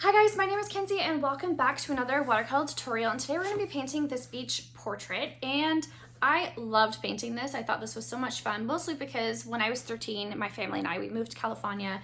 Hi guys, my name is Kenzie and welcome back to another watercolor tutorial, and today we're going to be painting this beach portrait. And I loved painting this. I thought this was so much fun, mostly because when I was 13, my family and we moved to California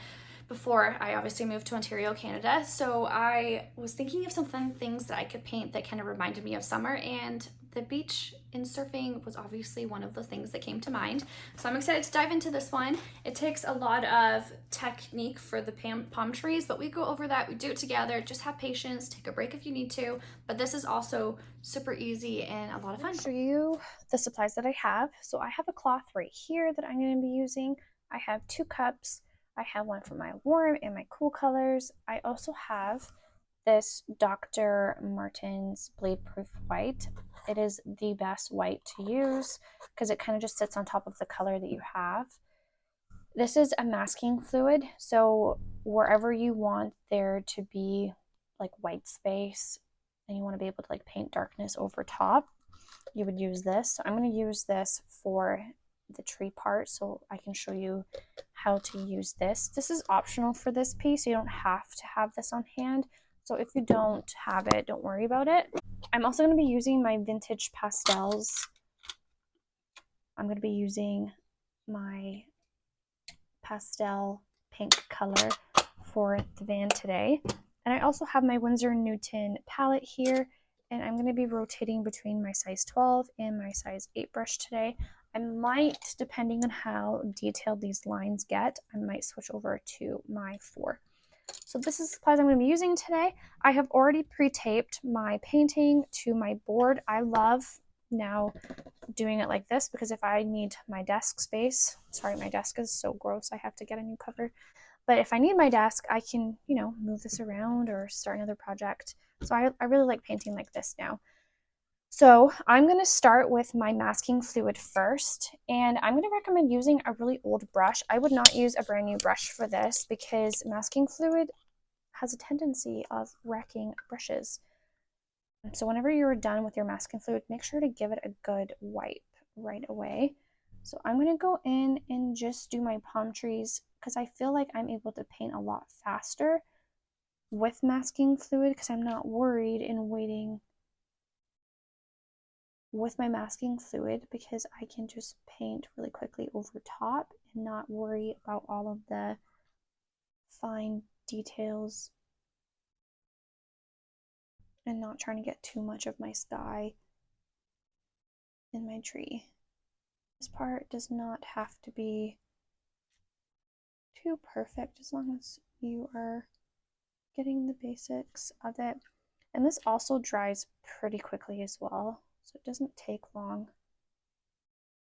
before I obviously moved to Ontario, Canada. So I was thinking of some fun things that I could paint that kind of reminded me of summer, and the beach and surfing was obviously one of the things that came to mind. So I'm excited to dive into this one. It takes a lot of technique for the palm trees, but we go over that, we do it together. Just have patience, take a break if you need to, but this is also super easy and a lot of fun. Show you the supplies that I have. So I have a cloth right here that I'm going to be using. I have 2 cups. I have one for my warm and my cool colors. I also have this Dr. Martens Blade Proof White. It is the best white to use because it kind of just sits on top of the color that you have. This is a masking fluid, so wherever you want there to be like white space and you want to be able to like paint darkness over top, you would use this. So I'm going to use this for the tree part so I can show you how to use this. This is optional for this piece. You don't have to have this on hand. So if you don't have it, don't worry about it. I'm also going to be using my vintage pastels. I'm going to be using my pastel pink color for the van today. And I also have my Winsor & Newton palette here, and I'm going to be rotating between my size 12 and my size 8 brush today. I might, depending on how detailed these lines get, I might switch over to my 4. So this is the supplies I'm going to be using today. I have already pre-taped my painting to my board. I love now doing it like this because if I need my desk space, sorry, my desk is so gross, I have to get a new cover. But if I need my desk, I can, move this around or start another project. So I really like painting like this now. So I'm going to start with my masking fluid first, and I'm going to recommend using a really old brush. I would not use a brand new brush for this because masking fluid has a tendency of wrecking brushes. So whenever you're done with your masking fluid, make sure to give it a good wipe right away. So I'm going to go in and just do my palm trees because I feel like I'm able to paint a lot faster with masking fluid because I'm not worried in waiting with my masking fluid because I can just paint really quickly over top and not worry about all of the fine details and not trying to get too much of my sky in my tree. This part does not have to be too perfect as long as you are getting the basics of it. And this also dries pretty quickly as well, so it doesn't take long.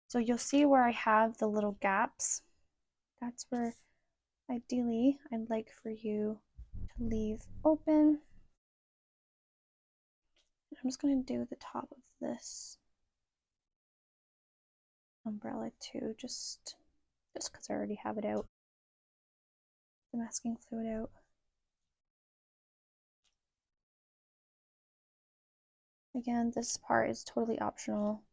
So you'll see where I have the little gaps. That's where ideally I'd like for you to leave open. I'm just going to do the top of this umbrella too, just because I already have it out, the masking fluid out. Again, this part is totally optional.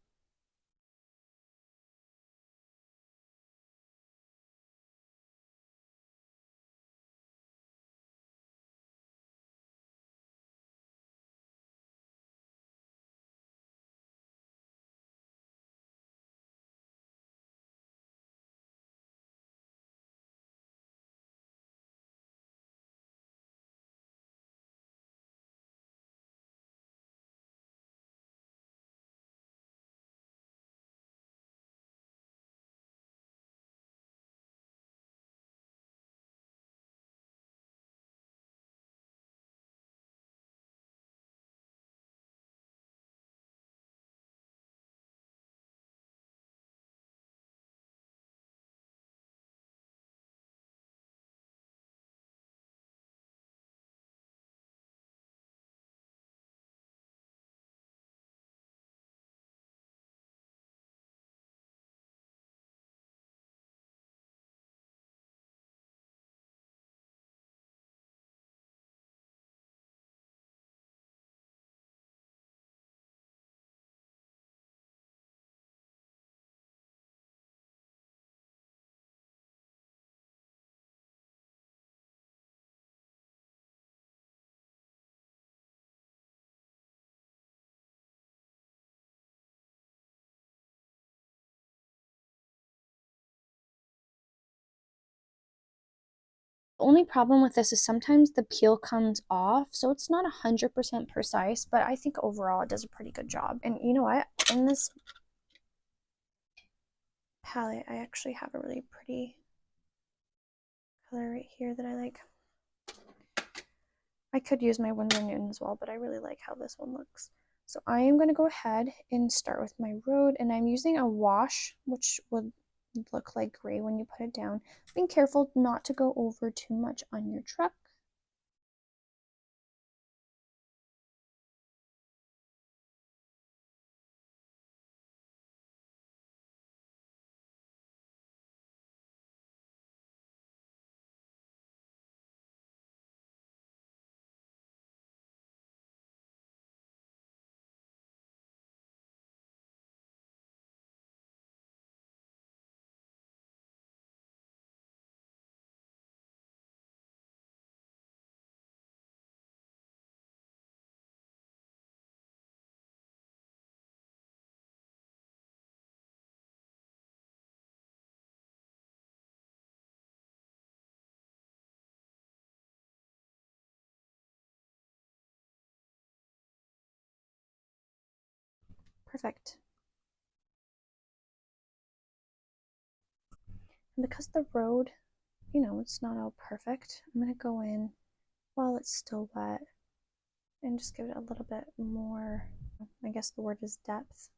The only problem with this is sometimes the peel comes off, so it's not 100% precise, but I think overall it does a pretty good job. And you know what? In this palette, I actually have a really pretty color right here that I like. I could use my Winsor Newton as well, but I really like how this one looks. So I am going to go ahead and start with my road, and I'm using a wash, which would look like gray when you put it down. Being careful not to go over too much on your truck. Perfect. And because the road, you know, it's not all perfect, I'm going to go in while it's still wet and just give it a little bit more, I guess the word is depth.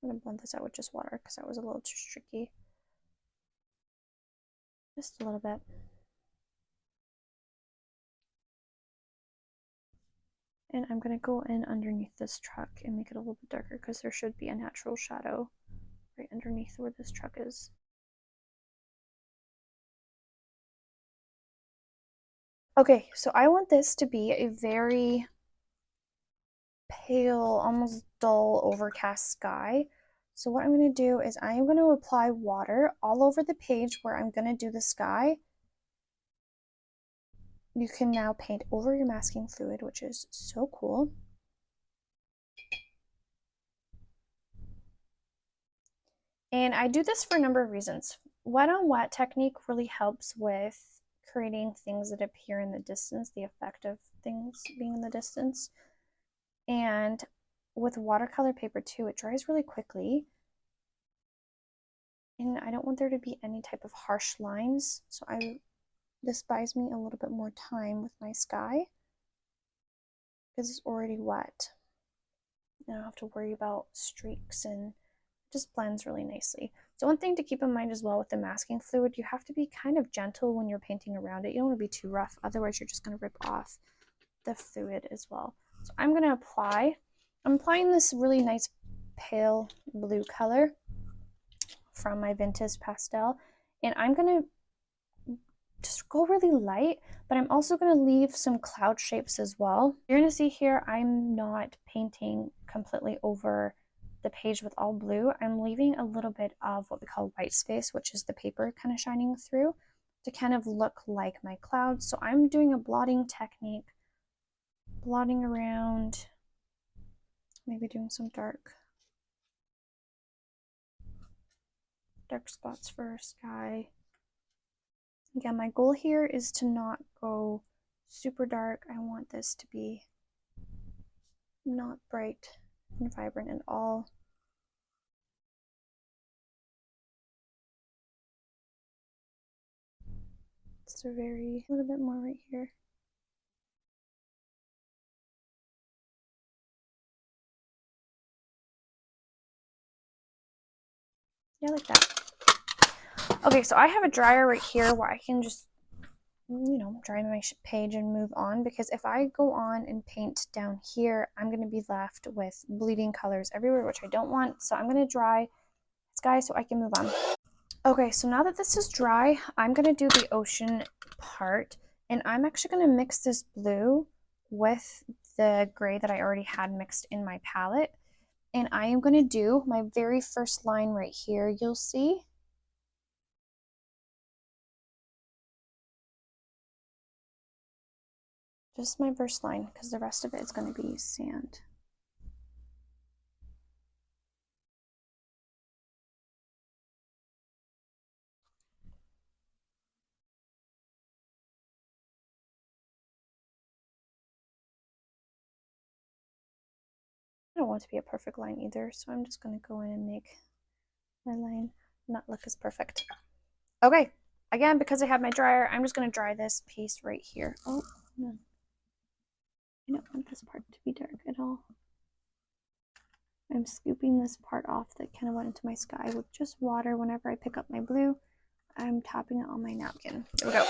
I'm going to blend this out with just water because that was a little too streaky. Just a little bit. And I'm going to go in underneath this truck and make it a little bit darker because there should be a natural shadow right underneath where this truck is. Okay, so I want this to be a very pale, almost dull, overcast sky. So what I'm going to do is I am going to apply water all over the page where I'm going to do the sky. You can now paint over your masking fluid, which is so cool. And I do this for a number of reasons. Wet on wet technique really helps with creating things that appear in the distance, the effect of things being in the distance. And with watercolor paper too, it dries really quickly. And I don't want there to be any type of harsh lines. So this buys me a little bit more time with my sky because it's already wet. I don't have to worry about streaks, and it just blends really nicely. So one thing to keep in mind as well with the masking fluid, you have to be kind of gentle when you're painting around it. You don't want to be too rough, otherwise you're just going to rip off the fluid as well. So I'm applying this really nice pale blue color from my Vintage Pastel, and I'm going to just go really light, but I'm also going to leave some cloud shapes as well. You're going to see here I'm not painting completely over the page with all blue. I'm leaving a little bit of what we call white space, which is the paper kind of shining through to kind of look like my clouds. So I'm doing a blotting technique, blotting around, maybe doing some dark spots for sky. Again, my goal here is to not go super dark. I want this to be not bright and vibrant at all. It's a little bit more right here. Yeah, like that. Okay, so I have a dryer right here where I can just, you know, dry my page and move on, because if I go on and paint down here, I'm going to be left with bleeding colors everywhere, which I don't want. So I'm going to dry sky so I can move on. Okay, so now that this is dry, I'm going to do the ocean part, and I'm actually going to mix this blue with the gray that I already had mixed in my palette. And I am going to do my very first line right here, you'll see. Just my first line, because the rest of it is going to be sand. don't want it to be a perfect line either, so I'm just going to go in and make my line not look as perfect. Okay, again, because I have my dryer, I'm just going to dry this piece right here. Oh, no. I don't want this part to be dark at all. I'm scooping this part off that kind of went into my sky with just water. Whenever I pick up my blue, I'm tapping it on my napkin. There we go.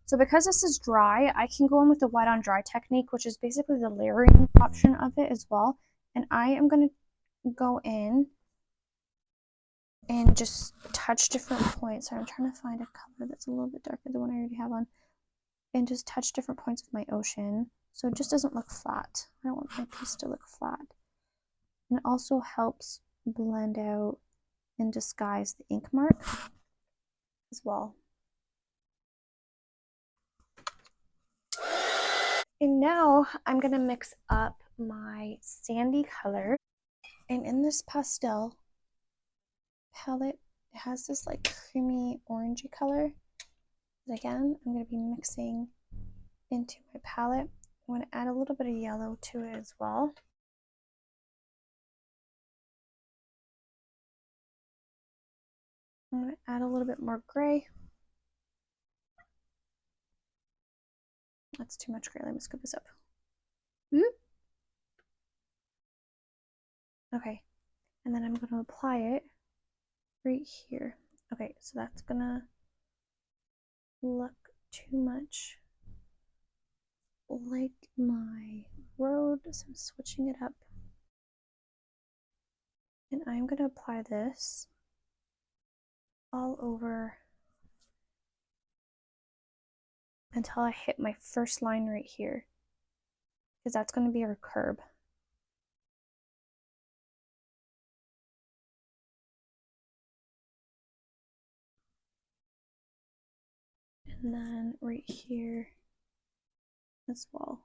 So because this is dry, I can go in with the wet on dry technique, which is basically the layering option of it as well. And I am going to go in and just touch different points. So I'm trying to find a color that's a little bit darker than the one I already have on. And just touch different points of my ocean so it just doesn't look flat. I don't want my piece to look flat. And it also helps blend out and disguise the ink mark as well. And now I'm going to mix up my sandy color. And in this pastel palette, it has this like creamy orangey color. And again, I'm going to be mixing into my palette. I'm going to add a little bit of yellow to it as well. I'm going to add a little bit more gray. That's too much gray. Let me scoop this up. Okay, and then I'm going to apply it right here. Okay, so that's going to look too much like my road, so I'm switching it up. And I'm going to apply this all over until I hit my first line right here, because that's going to be our curb. And then right here as well.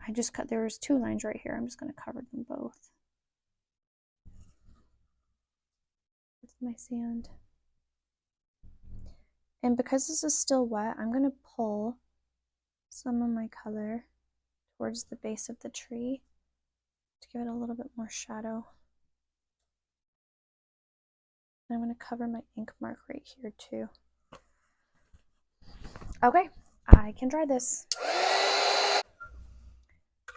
I just cut, there's two lines right here. I'm just going to cover them both with my sand. And because this is still wet, I'm going to pull some of my color towards the base of the tree to give it a little bit more shadow. And I'm going to cover my ink mark right here too. Okay, I can dry this.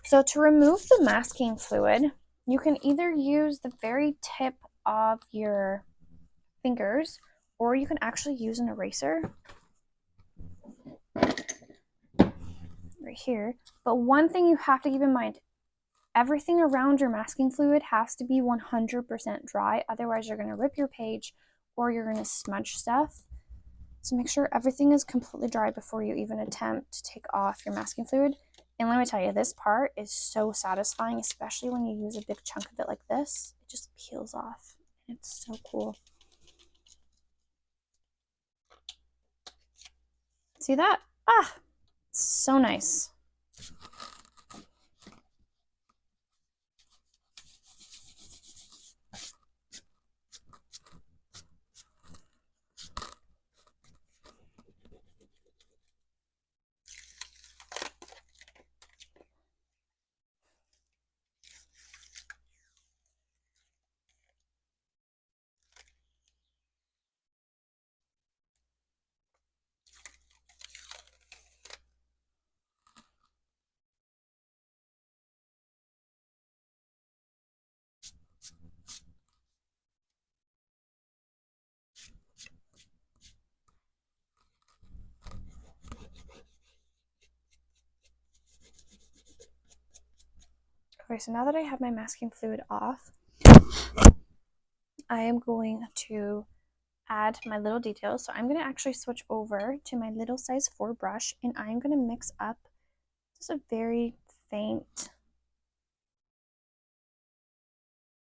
So to remove the masking fluid, you can either use the very tip of your fingers, or you can actually use an eraser right here. But one thing you have to keep in mind, everything around your masking fluid has to be 100% dry, otherwise you're going to rip your page or you're going to smudge stuff. So make sure everything is completely dry before you even attempt to take off your masking fluid. And let me tell you, this part is so satisfying, especially when you use a big chunk of it like this. It just peels off. It's so cool. See that? Ah, so nice. Okay, so now that I have my masking fluid off, I am going to add my little details. So I'm going to actually switch over to my little size 4 brush, and I'm going to mix up just a very faint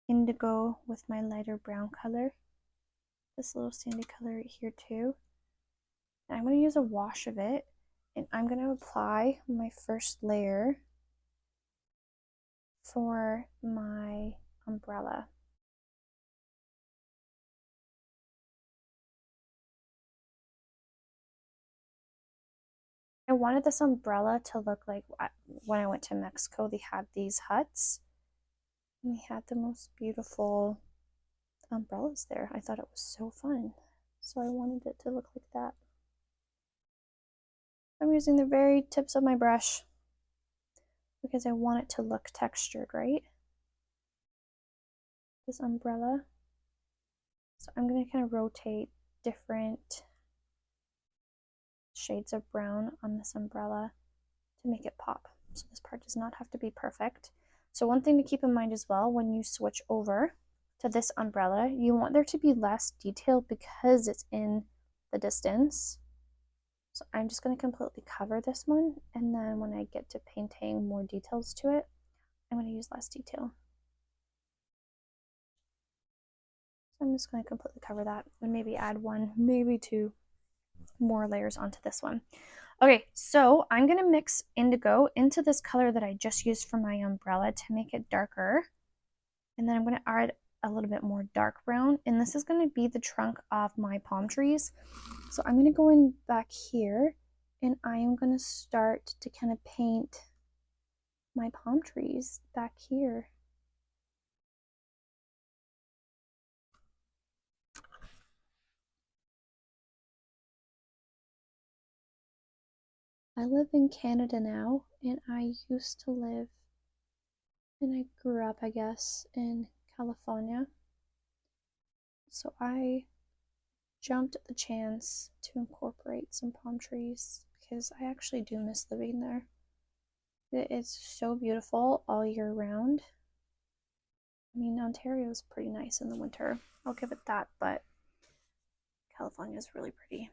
indigo with my lighter brown color. This little sandy color right here too. And I'm going to use a wash of it, and I'm going to apply my first layer for my umbrella. I wanted this umbrella to look like when I went to Mexico, they had these huts and they had the most beautiful umbrellas there. I thought it was so fun. So I wanted it to look like that. I'm using the very tips of my brush because I want it to look textured, right? This umbrella. So I'm going to kind of rotate different shades of brown on this umbrella to make it pop. So this part does not have to be perfect. So one thing to keep in mind as well, when you switch over to this umbrella, you want there to be less detail because it's in the distance. So I'm just going to completely cover this one, and then when I get to painting more details to it, I'm going to use less detail. So I'm just going to completely cover that and maybe add one, maybe two more layers onto this one. Okay, so I'm going to mix indigo into this color that I just used for my umbrella to make it darker. And then I'm going to add a little bit more dark brown. And this is going to be the trunk of my palm trees. So I'm going to go in back here and I am going to start to kind of paint my palm trees back here. I live in Canada now, and I used to live, and I grew up, I guess, in California. So I jumped at the chance to incorporate some palm trees because I actually do miss living there. It's so beautiful all year round. I mean, Ontario is pretty nice in the winter. I'll give it that, but California is really pretty.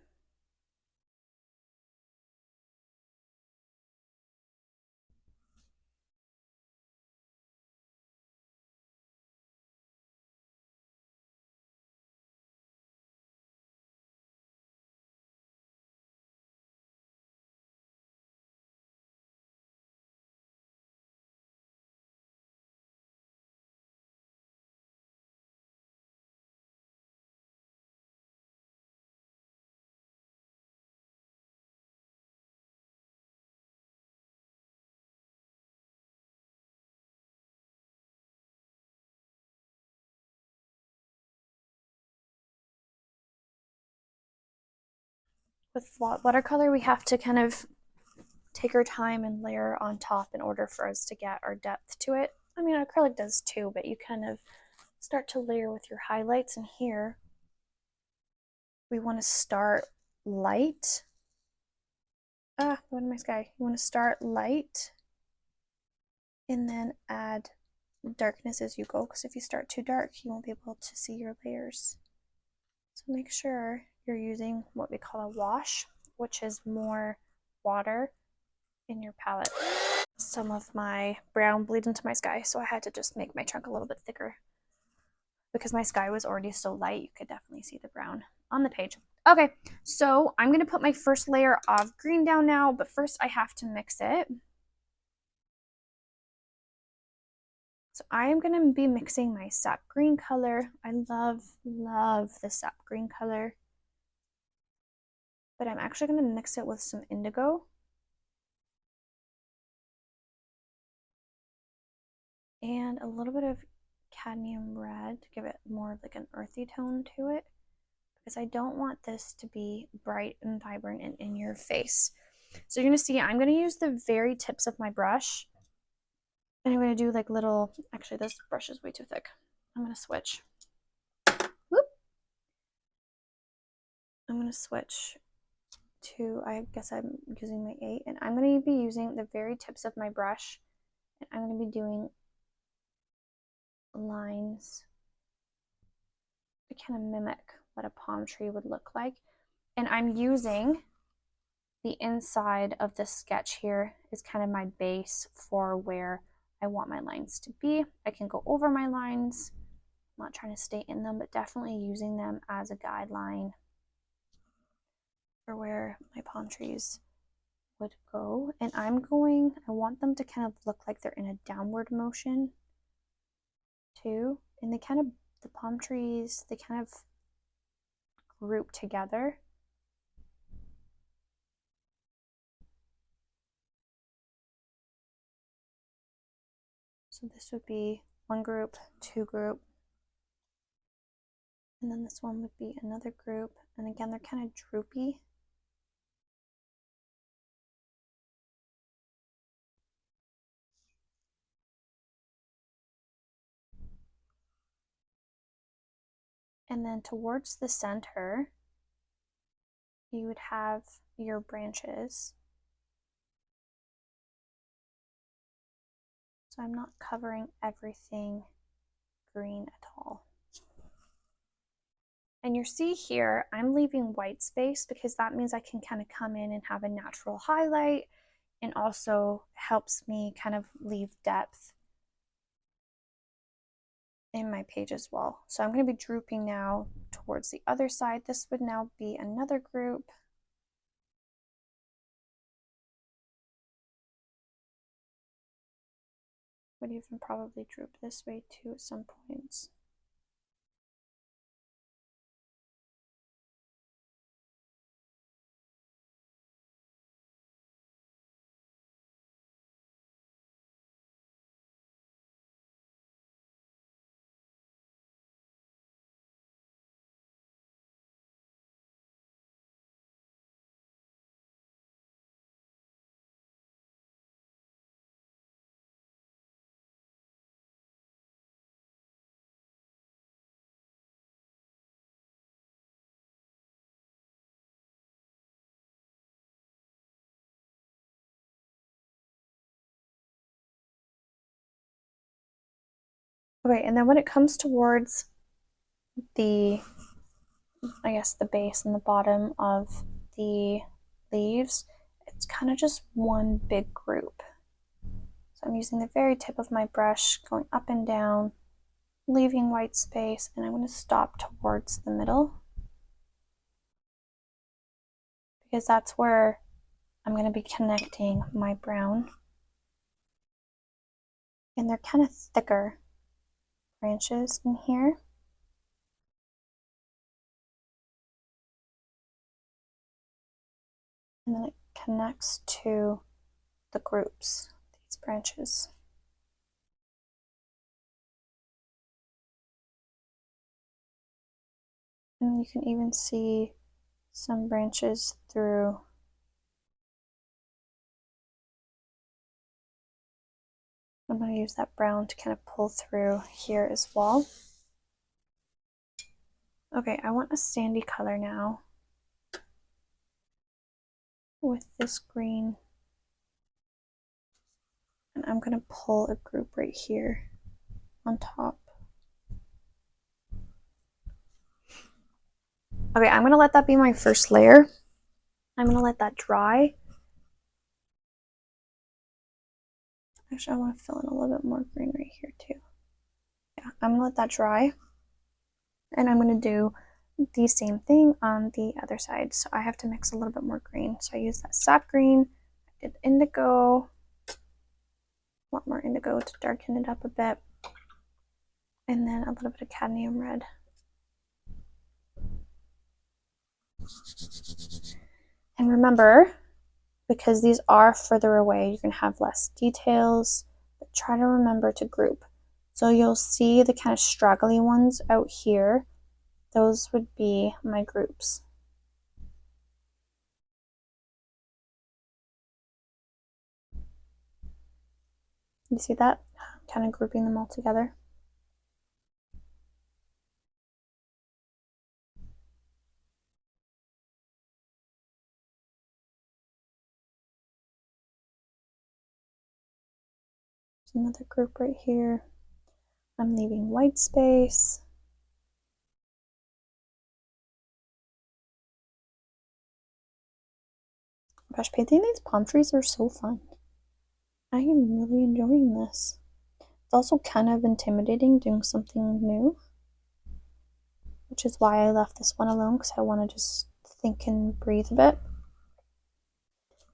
With watercolor, we have to kind of take our time and layer on top in order for us to get our depth to it. I mean, acrylic does too, but you kind of start to layer with your highlights. And here, we want to start light. What in my sky? You want to start light and then add darkness as you go, because if you start too dark, you won't be able to see your layers. So make sure you're using what we call a wash, which is more water in your palette. Some of my brown bleed into my sky, so I had to just make my trunk a little bit thicker. Because my sky was already so light, you could definitely see the brown on the page. Okay, so I'm going to put my first layer of green down now, but first I have to mix it. So I am going to be mixing my sap green color. I love the sap green color. But I'm actually going to mix it with some indigo. And a little bit of cadmium red to give it more of like an earthy tone to it. Because I don't want this to be bright and vibrant and in your face. So you're going to see I'm going to use the very tips of my brush. And I'm going to do like little, actually this brush is way too thick. I'm going to switch. Whoop. I'm going to switch to, I guess I'm using my 8. And I'm going to be using the very tips of my brush. And I'm going to be doing lines to kind of mimic what a palm tree would look like. And I'm using the inside of this sketch here is kind of my base for where I want my lines to be. I can go over my lines. I'm not trying to stay in them, but definitely using them as a guideline for where my palm trees would go. And I want them to kind of look like they're in a downward motion too. And the palm trees, they kind of group together. So this would be one group, two group, and then this one would be another group. And again, they're kind of droopy. And then towards the center, you would have your branches. So I'm not covering everything green at all. And you see here, I'm leaving white space because that means I can kind of come in and have a natural highlight, and also helps me kind of leave depth in my page as well. So I'm going to be drooping now towards the other side. This would now be another group. Would even probably droop this way too at some points. Okay, and then when it comes towards the, I guess, the base and the bottom of the leaves, it's kind of just one big group. So I'm using the very tip of my brush, going up and down, leaving white space, and I'm going to stop towards the middle because that's where I'm going to be connecting my brown. And they're kind of thicker branches in here. And then it connects to the groups, these branches. And you can even see some branches through. I'm going to use that brown to kind of pull through here as well. Okay, I want a sandy color now with this green. And I'm going to pull a group right here on top. Okay, I'm going to let that be my first layer. I'm going to let that dry. Actually, I want to fill in a little bit more green right here too. Yeah, I'm going to let that dry. And I'm going to do the same thing on the other side. So I have to mix a little bit more green. So I use that sap green, I did indigo, a lot more indigo to darken it up a bit, and then a little bit of cadmium red. And remember, because these are further away, you can have less details, but try to remember to group. So you'll see the kind of straggly ones out here. Those would be my groups. You see that? Kind of grouping them all together. There's another group right here. I'm leaving white space. Gosh, painting these palm trees are so fun. I am really enjoying this. It's also kind of intimidating doing something new, which is why I left this one alone, because I want to just think and breathe a bit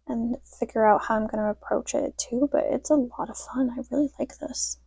and figure out how I'm going to approach it too, but it's a lot of fun. I really like this.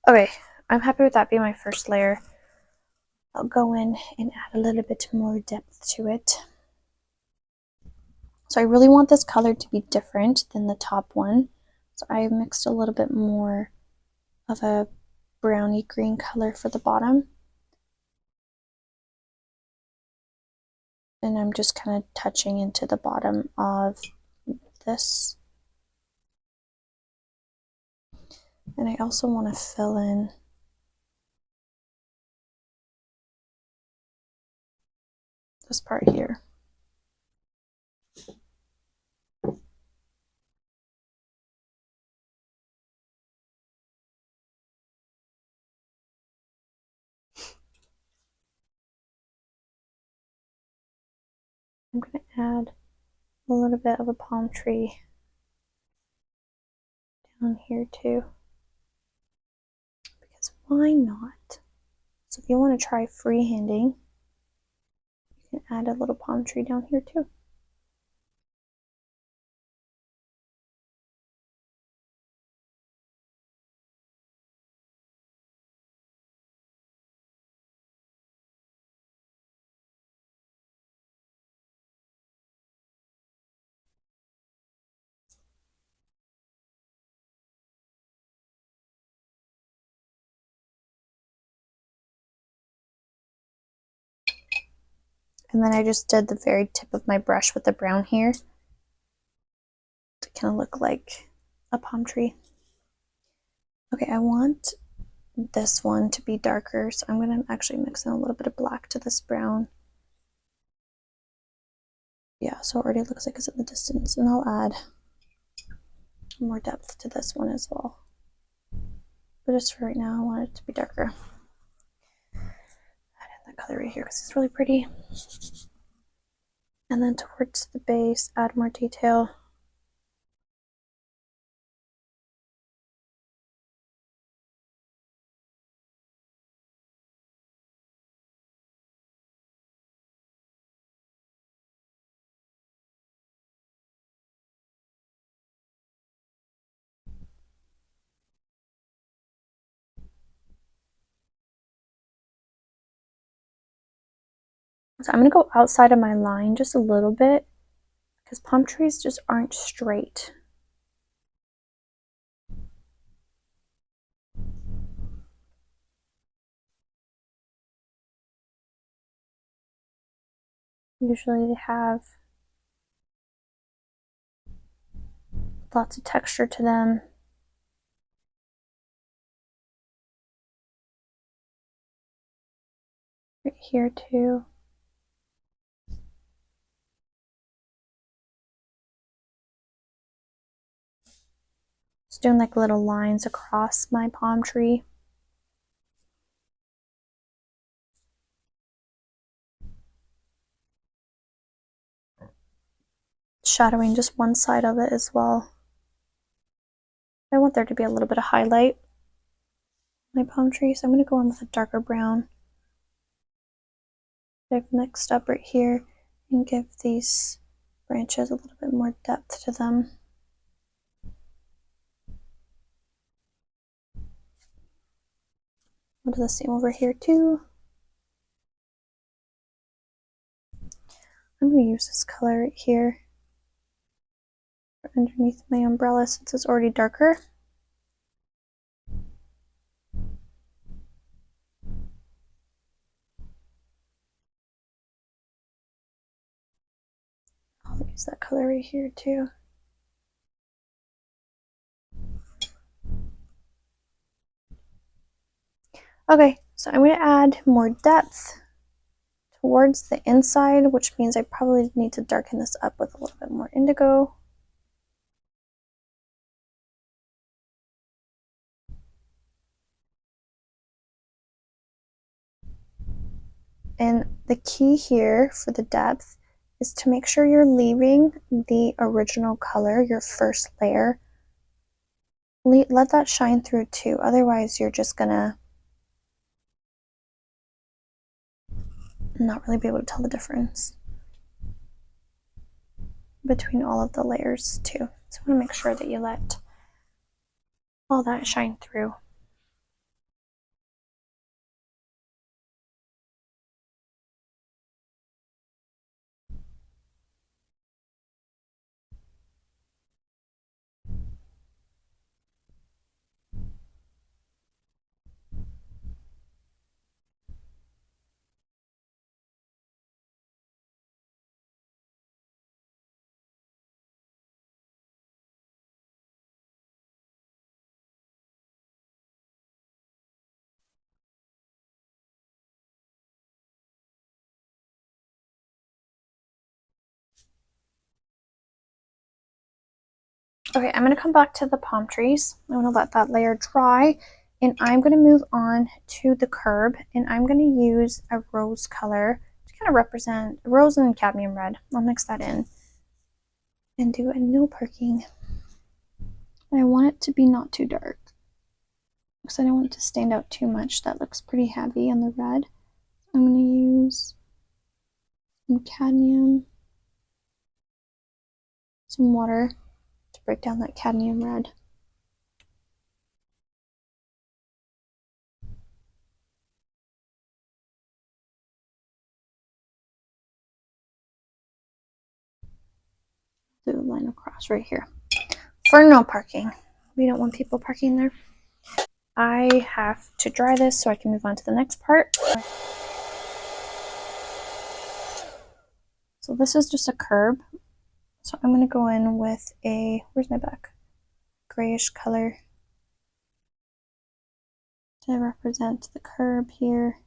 Okay, I'm happy with that being my first layer. I'll go in and add a little bit more depth to it. So I really want this color to be different than the top one. So I mixed a little bit more of a browny green color for the bottom. And I'm just kind of touching into the bottom of this. And I also want to fill in this part here. I'm going to add a little bit of a palm tree down here too. Because why not? So if you want to try freehanding, you can add a little palm tree down here too. And then I just did the very tip of my brush with the brown here to kind of look like a palm tree. Okay, I want this one to be darker, so I'm going to actually mix in a little bit of black to this brown. Yeah, so it already looks like it's in the distance, and I'll add more depth to this one as well. But just for right now, I want it to be darker. Add in that color right here because it's really pretty. And then towards the base, add more detail. So I'm going to go outside of my line just a little bit because palm trees just aren't straight. Usually they have lots of texture to them. Right here too. Just doing like little lines across my palm tree. Shadowing just one side of it as well. I want there to be a little bit of highlight on my palm tree, so I'm going to go in with a darker brown that I've mixed up right here and give these branches a little bit more depth to them. I'll do the same over here too. I'm going to use this color right here underneath my umbrella since it's already darker. I'll use that color right here too. Okay, so I'm going to add more depth towards the inside, which means I probably need to darken this up with a little bit more indigo. And the key here for the depth is to make sure you're leaving the original color, your first layer. Let that shine through too, otherwise you're just gonna not really be able to tell the difference between all of the layers too. So I want to make sure that you let all that shine through. Okay, I'm going to come back to the palm trees. I'm going to let that layer dry, and I'm going to move on to the curb, and I'm going to use a rose color to kind of represent rose and cadmium red. I'll mix that in and do a no parking. I want it to be not too dark because I don't want it to stand out too much. That looks pretty heavy on the red. I'm going to use some cadmium, some water to break down that cadmium red. Do a line across right here. For no parking. We don't want people parking there. I have to dry this so I can move on to the next part. So this is just a curb. So I'm going to go in with a, where's my back? Grayish color to represent the curb here.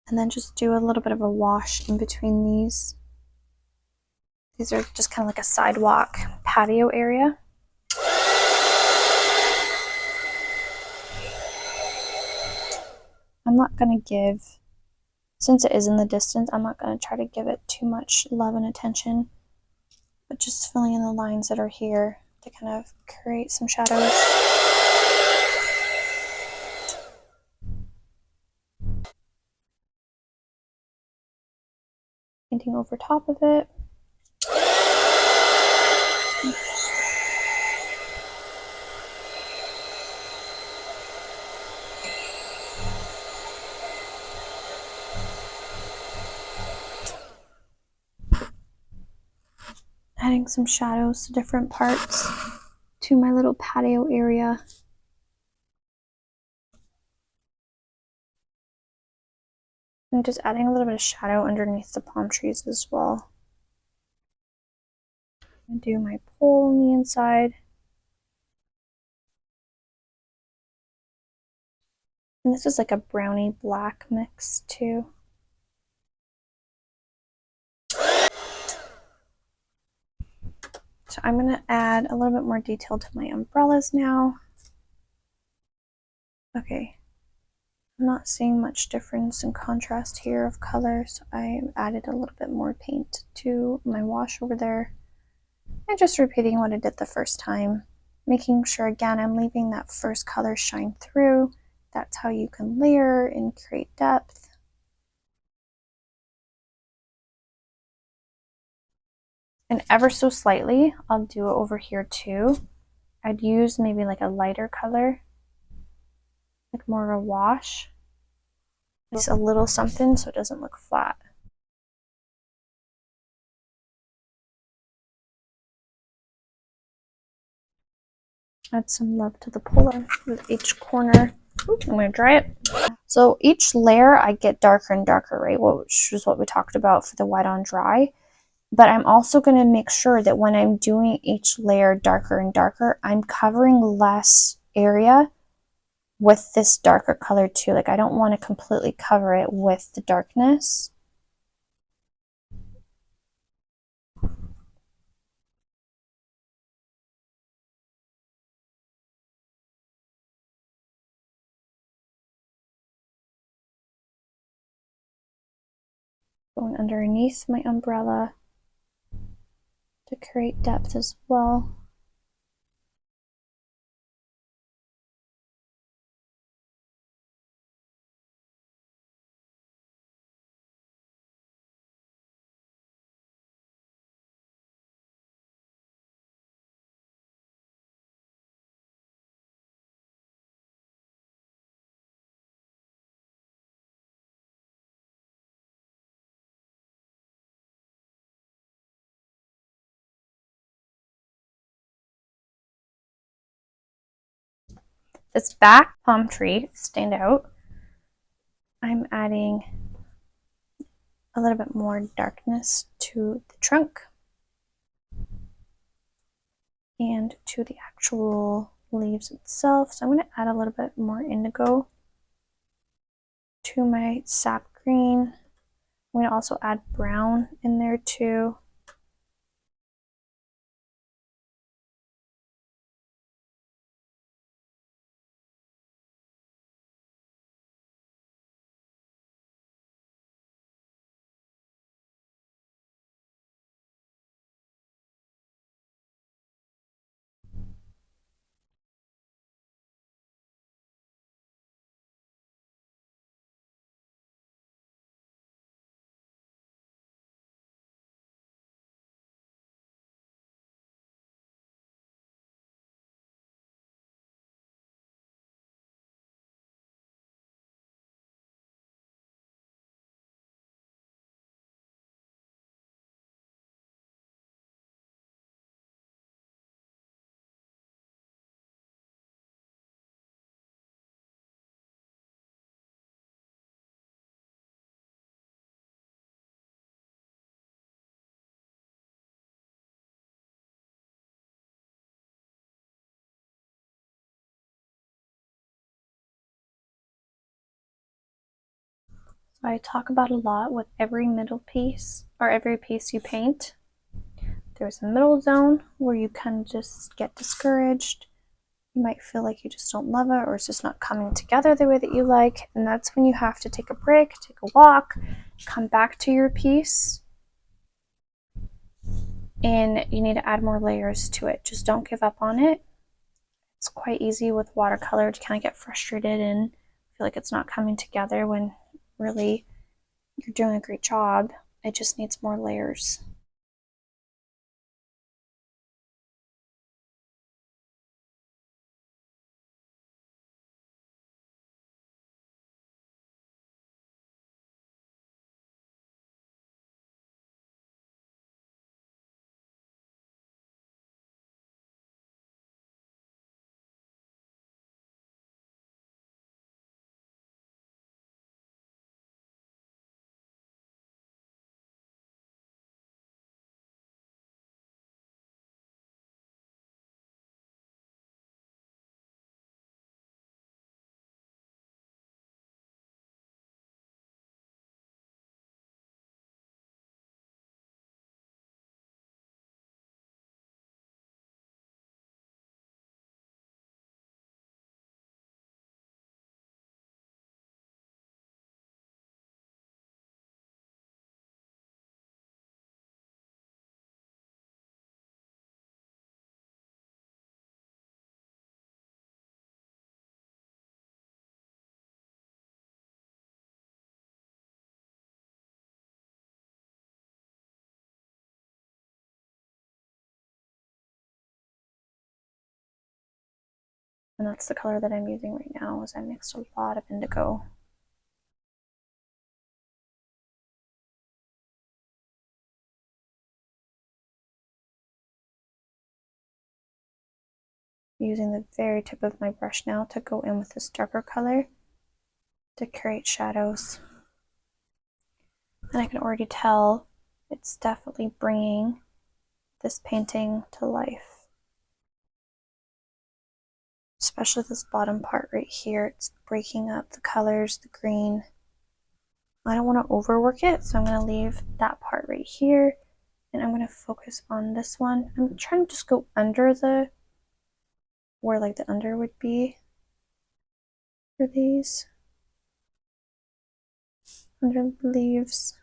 And then just do a little bit of a wash in between these. These are just kind of like a sidewalk patio area. I'm not going to give, since it is in the distance, I'm not going to try to give it too much love and attention, but just filling in the lines that are here to kind of create some shadows. Painting over top of it. Adding some shadows to different parts to my little patio area. And just adding a little bit of shadow underneath the palm trees as well. And do my pole on the inside. And this is like a brownie black mix too. So I'm going to add a little bit more detail to my umbrellas now. Okay, I'm not seeing much difference in contrast here of color, so I added a little bit more paint to my wash over there. And just repeating what I did the first time, making sure again I'm leaving that first color shine through. That's how you can layer and create depth. And ever so slightly, I'll do it over here too. I'd use maybe like a lighter color, like more of a wash. Just a little something so it doesn't look flat. Add some love to the polar with each corner. Ooh, I'm going to dry it. So each layer I get darker and darker, right? Which is what we talked about for the wet on dry. But I'm also going to make sure that when I'm doing each layer darker and darker, I'm covering less area with this darker color too. Like I don't want to completely cover it with the darkness. Going underneath my umbrella to create depth as well. This back palm tree stand out. I'm adding a little bit more darkness to the trunk and to the actual leaves itself. So I'm going to add a little bit more indigo to my sap green I'm going to also add brown in there too. So I talk about a lot with every middle piece or every piece you paint. There's a middle zone where you kind of just get discouraged. You might feel like you just don't love it or it's just not coming together the way that you like. And that's when you have to take a break, take a walk, come back to your piece, and you need to add more layers to it. Just don't give up on it. It's quite easy with watercolor to kind of get frustrated and feel like it's not coming together when really you're doing a great job. It just needs more layers. And that's the color that I'm using right now, is I mixed a lot of indigo. Using the very tip of my brush now to go in with this darker color to create shadows. And I can already tell it's definitely bringing this painting to life. Especially this bottom part right here, it's breaking up the colors, the green. I don't want to overwork it, so I'm going to leave that part right here, and I'm going to focus on this one. I'm trying to just go under the, where like the under would be for these, under the leaves.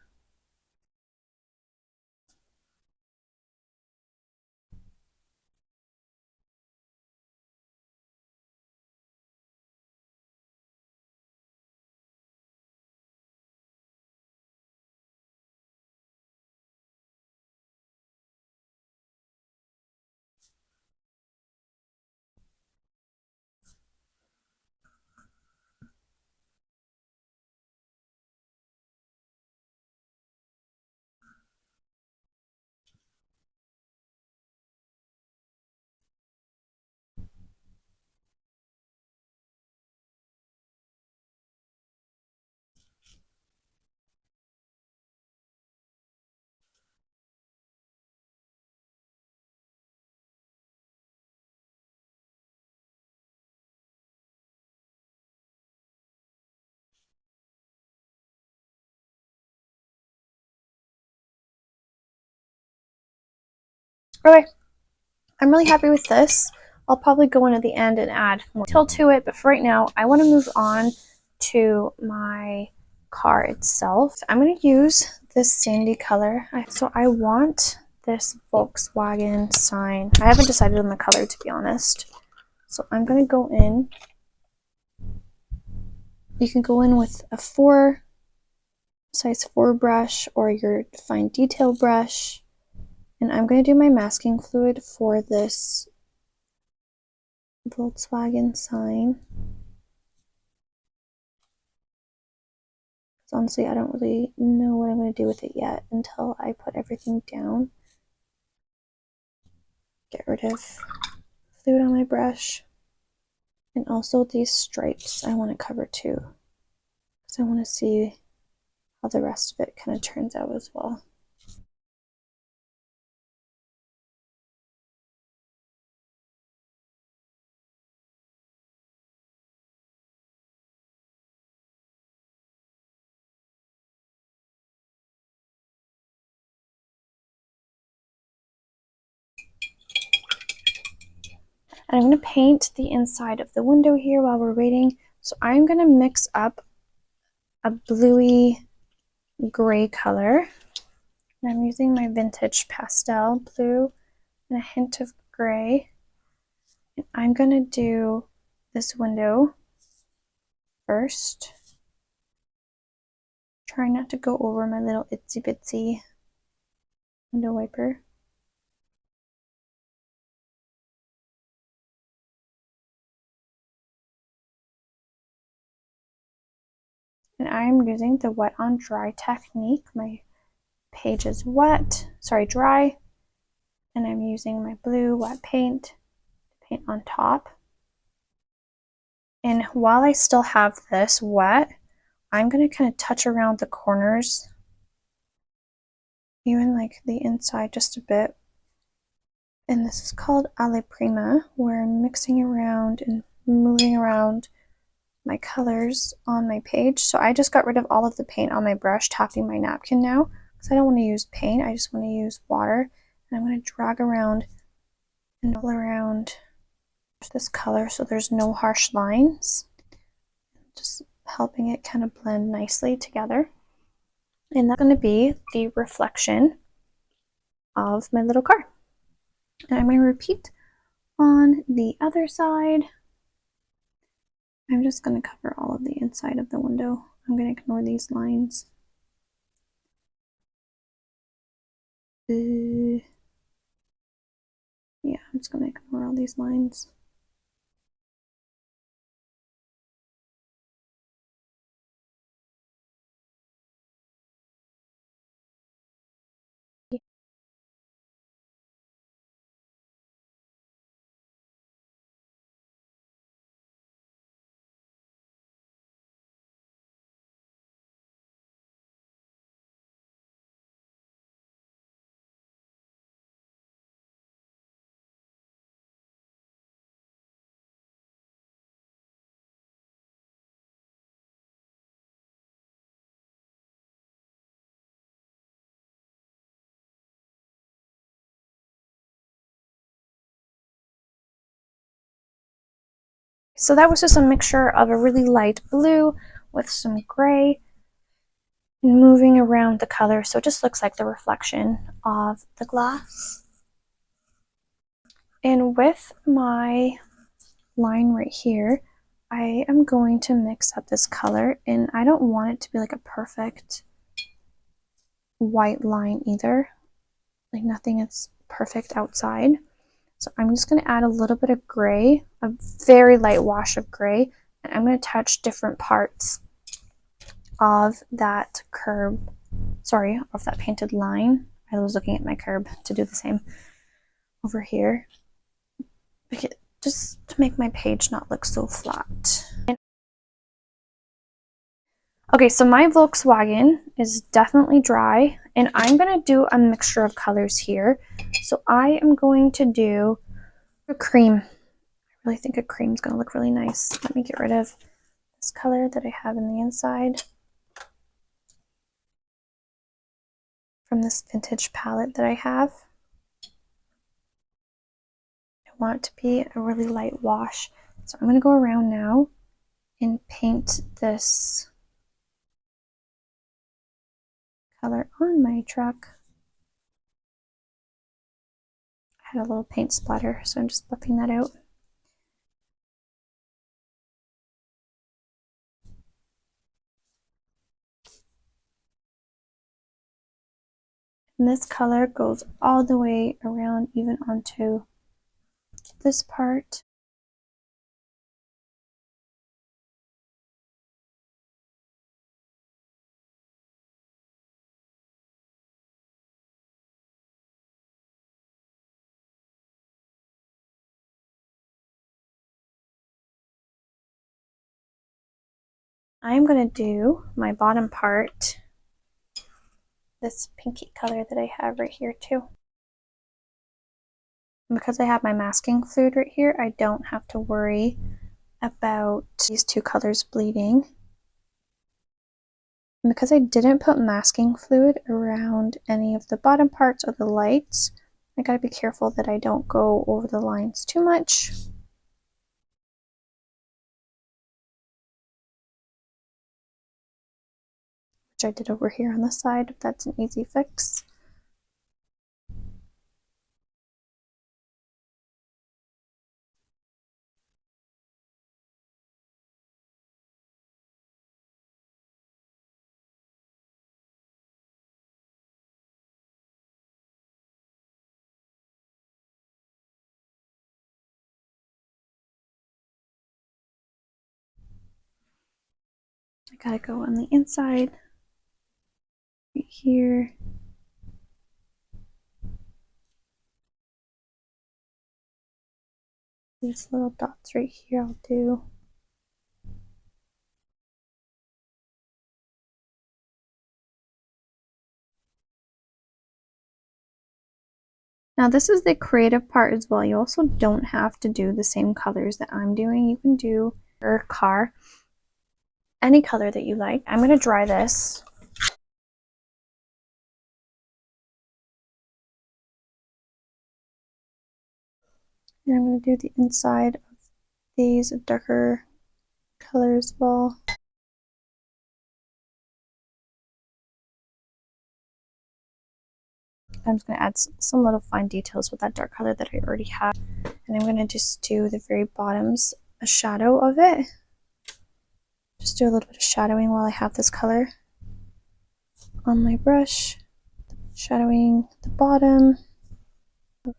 Okay, I'm really happy with this. I'll probably go in at the end and add more detail to it, but for right now, I want to move on to my car itself. I'm going to use this sandy color. So I want this Volkswagen sign. I haven't decided on the color, to be honest. So I'm going to go in. You can go in with a size 4 brush or your fine detail brush. And I'm going to do my masking fluid for this Volkswagen sign. So honestly, I don't really know what I'm going to do with it yet until I put everything down. Get rid of fluid on my brush. And also these stripes I want to cover too, because I want to see how the rest of it kind of turns out as well. And I'm going to paint the inside of the window here while we're waiting. So I'm going to mix up a bluey gray color. And I'm using my vintage pastel blue and a hint of gray. And I'm going to do this window first. Try not to go over my little itsy bitsy window wiper. And I'm using the wet on dry technique. My page is dry, and I'm using my blue wet paint to paint on top. And while I still have this wet, I'm going to kind of touch around the corners, even like the inside just a bit. And this is called Alle Prima, where I'm mixing around and moving around my colors on my page. So I just got rid of all of the paint on my brush, tapping my napkin now, because I don't want to use paint, I just want to use water. And I'm going to drag around and all around this color so there's no harsh lines, just helping it kind of blend nicely together. And that's going to be the reflection of my little car. And I'm going to repeat on the other side. I'm just going to cover all of the inside of the window. I'm going to ignore these lines. Yeah, I'm just going to ignore all these lines. So that was just a mixture of a really light blue with some gray and moving around the color, so it just looks like the reflection of the glass. And with my line right here, I am going to mix up this color, and I don't want it to be like a perfect white line either. Like nothing is perfect outside. So I'm just going to add a little bit of gray, a very light wash of gray, and I'm going to touch different parts of that curb, of that painted line. I was looking at my curb to do the same over here, just to make my page not look so flat. Okay, so my Volkswagen is definitely dry, and I'm going to do a mixture of colors here. So I am going to do a cream. I really think a cream is going to look really nice. Let me get rid of this color that I have in the inside from this vintage palette that I have. want it to be a really light wash. So I'm going to go around now and paint this color on my truck. I had a little paint splatter, so I'm just buffing that out. And this color goes all the way around, even onto this part. I'm going to do my bottom part, this pinky color that I have right here too. And because I have my masking fluid right here, I don't have to worry about these two colors bleeding. And because I didn't put masking fluid around any of the bottom parts or the lights, I gotta be careful that I don't go over the lines too much. Which I did over here on the side, if that's an easy fix. I gotta go on the inside, right here. These little dots right here I'll do. Now this is the creative part as well. You also don't have to do the same colors that I'm doing. You can do your car, any color that you like. I'm gonna dry this. And I'm gonna do the inside of these darker colors as well. I'm just going to add some little fine details with that dark color that I already have. And I'm going to just do the very bottoms, a shadow of it. Just do a little bit of shadowing while I have this color on my brush. Shadowing the bottom.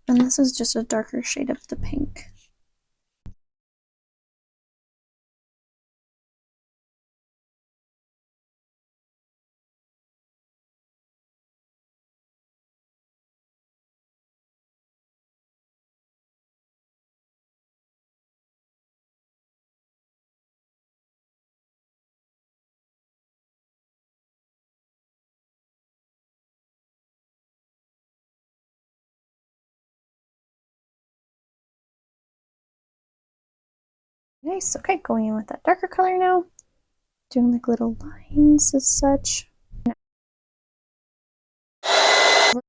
And this is just a darker shade of the pink. Nice, okay, going in with that darker color now. Doing like little lines as such. I'm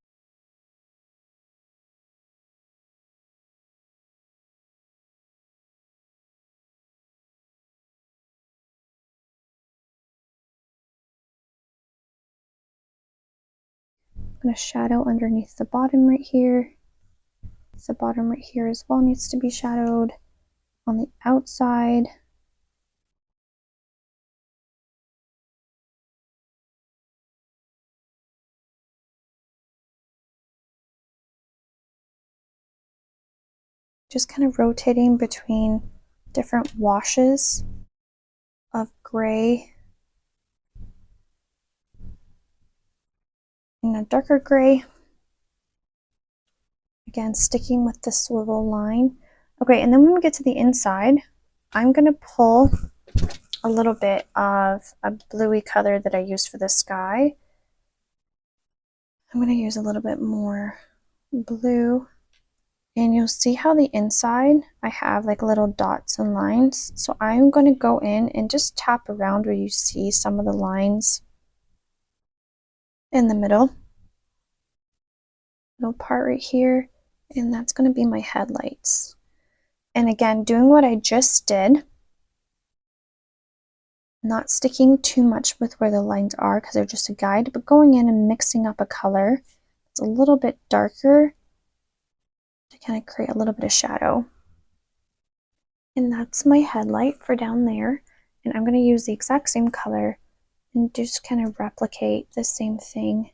going to shadow underneath the bottom right here. The bottom right here as well needs to be shadowed on the outside. Just kind of rotating between different washes of gray and a darker gray. Again, sticking with the swivel line. Okay, and then when we get to the inside, I'm going to pull a little bit of a bluey color that I used for the sky. I'm going to use a little bit more blue. And you'll see how the inside, I have like little dots and lines. So I'm going to go in and just tap around where you see some of the lines in the middle part right here. And that's going to be my headlights. And again, doing what I just did, not sticking too much with where the lines are because they're just a guide, but going in and mixing up a color that's a little bit darker to kind of create a little bit of shadow. And that's my headlight for down there. And I'm going to use the exact same color and just kind of replicate the same thing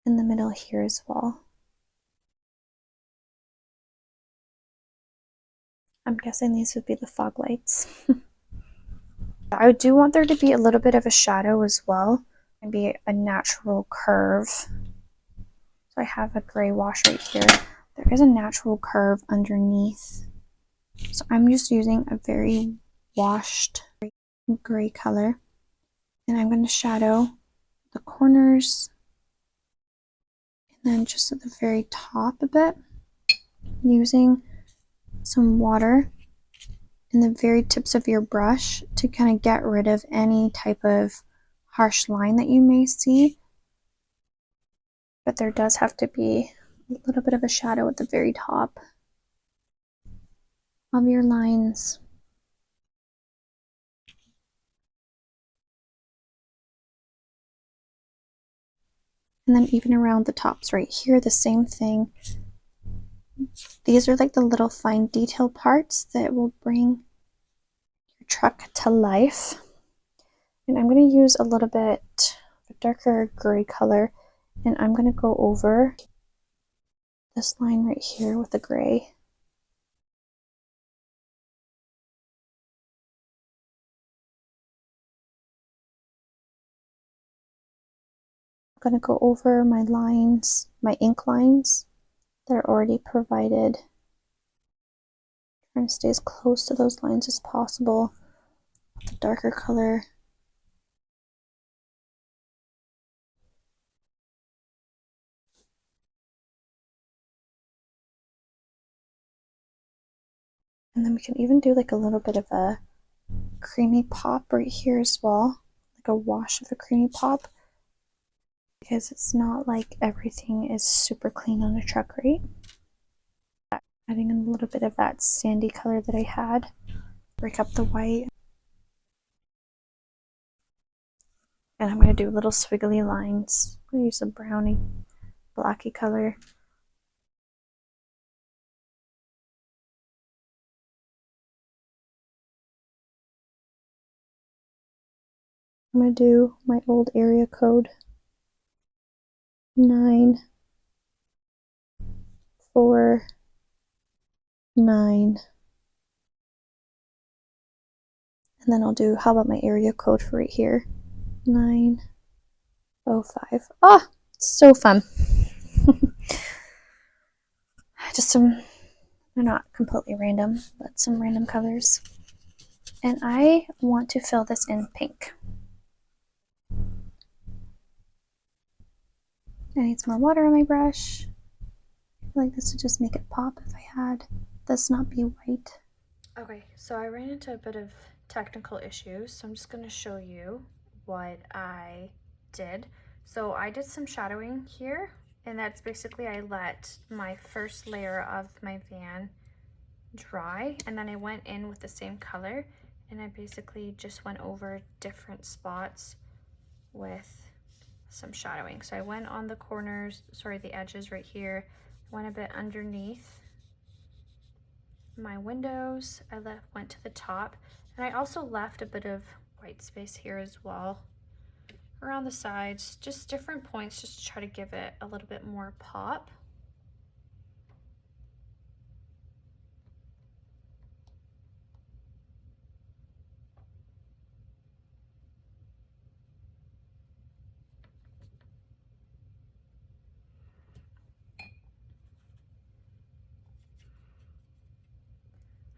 in the middle here as well. I'm guessing these would be the fog lights. I do want there to be a little bit of a shadow as well, maybe a natural curve. So I have a gray wash right here. There is a natural curve underneath. So I'm just using a very washed gray color. And I'm going to shadow the corners and then just at the very top a bit, using some water in the very tips of your brush to kind of get rid of any type of harsh line that you may see. But there does have to be a little bit of a shadow at the very top of your lines. And then even around the tops right here, the same thing. These are like the little fine detail parts that will bring your truck to life. And I'm going to use a little bit of a darker gray color, and I'm going to go over this line right here with the gray. I'm going to go over my lines, my ink lines that are already provided. Trying to stay as close to those lines as possible with the darker color. And then we can even do like a little bit of a creamy pop right here as well, like a wash of a creamy pop, because it's not like everything is super clean on a truck, right? Adding in a little bit of that sandy color that I had, break up the white. And I'm going to do little swiggly lines. I'm going to use a brownie, blacky color. I'm going to do my old area code, 949. And then I'll do, how about my area code for right here, 905. Ah, so fun. Just some, they're not completely random, but some random colors. And I want to fill this in pink. I need some more water on my brush. I feel like this would just make it pop if I had this not be white. Okay, so I ran into a bit of technical issues, so I'm just going to show you what I did. So I did some shadowing here, and that's basically I let my first layer of my van dry, and then I went in with the same color, and I basically just went over different spots with some shadowing. So I went on the corners, sorry, the edges right here, went a bit underneath my windows. I went to the top, and I also left a bit of white space here as well around the sides, just different points, just to try to give it a little bit more pop.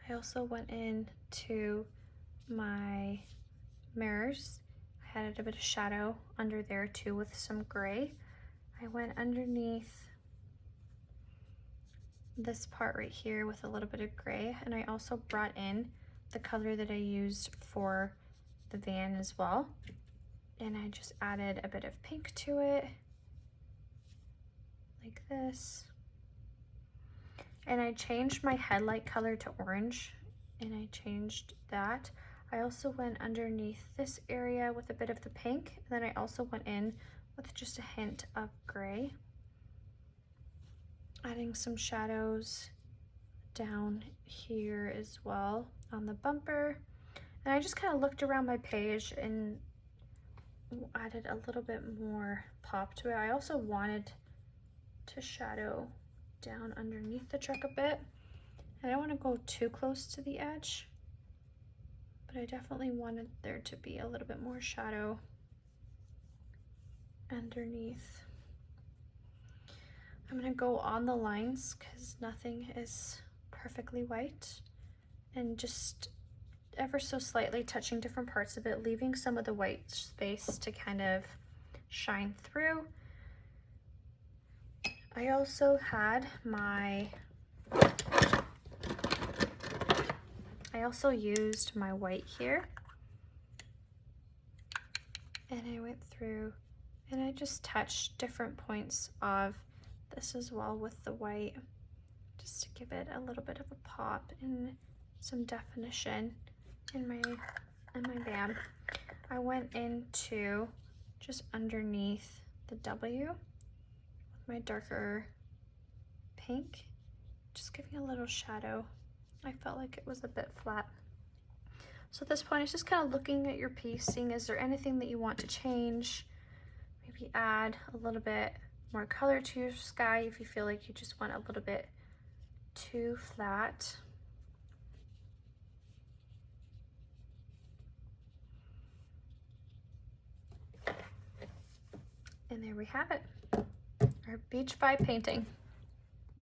I also went into my mirrors. I had a bit of shadow under there too with some gray. I went underneath this part right here with a little bit of gray, and I also brought in the color that I used for the van as well, and I just added a bit of pink to it like this. And I changed my headlight color to orange, and I changed that. I also went underneath this area with a bit of the pink, and then I also went in with just a hint of gray, adding some shadows down here as well on the bumper. And I just kind of looked around my page and added a little bit more pop to it. I also wanted to shadow down underneath the truck a bit. I don't want to go too close to the edge, but I definitely wanted there to be a little bit more shadow underneath. I'm going to go on the lines because nothing is perfectly white, and just ever so slightly touching different parts of it, leaving some of the white space to kind of shine through. I also had I also used my white here, and I went through and I just touched different points of this as well with the white, just to give it a little bit of a pop and some definition in my band. I went into just underneath the W with my darker pink, just giving a little shadow. I felt like it was a bit flat. So at this point, it's just kind of looking at your piece, seeing is there anything that you want to change, maybe add a little bit more color to your sky if you feel like you just want a little bit too flat. And there we have it, our beach vibe painting.